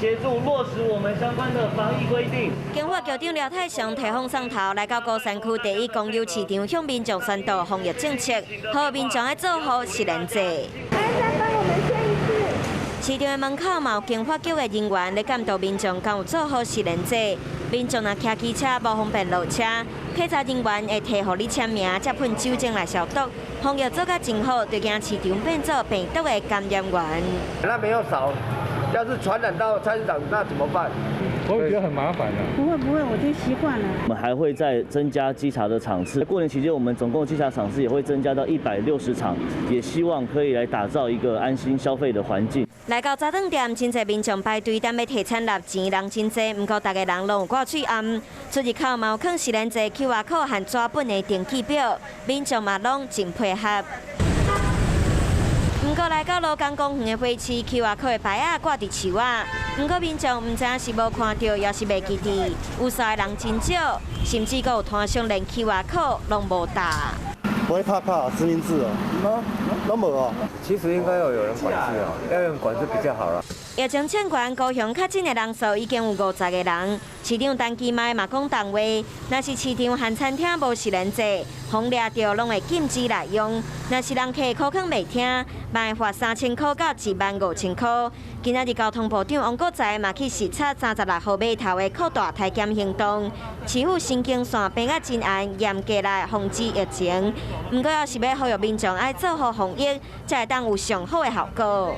协助落实我们相关的防疫规定。经发局长廖泰祥提放上头，来到高山区第一公有市场，向民众宣导防疫政策，呼民众要做好实联制。市场的门口嘛有经发局的人员咧监督民众敢有做好实联制。民众若骑机车无方便落车，警察人员会提互你签名，再喷酒精来消毒。防疫做甲真好，就惊市场变做病毒的感染源。那没有少，要是传染到菜市场，那怎么办？我会觉得很麻烦的。不会，我就习惯了。我们还会再增加稽查的场次。过年期间，我们总共稽查场次也会增加到160场，也希望可以来打造一个安心消费的环境。来到早餐店，真侪民众排队等要提产纳钱，人真侪，不过大家人拢有挂嘴暗。出入口嘛有放实联制 QR code 和纸本的登记表，民众嘛拢真配合。不过来到罗岗公园的花市 ，QR code 的牌啊挂伫树啊，不过民众唔知是无看到，也是袂记得，有啥人真少，甚至阁有摊上连 QR code 拢无打。不会怕实名制哦，都没哦。其实应该要有人管制哦，要有人管制比较好了。疫情监管高雄确诊的人数已经有50个人，市长陈其迈嘛讲重话，若是市场和餐厅无实联制，封掠着拢会禁止来用。若是人客口腔袂听，嘛会罚3000块到15000块。今仔日交通部长王国材嘛去视察36号码头的扩大体检行动，市府神经线变啊真严，严格来防止疫情。不过要是要呼吁民众爱做好防疫，才会当有上好的效果。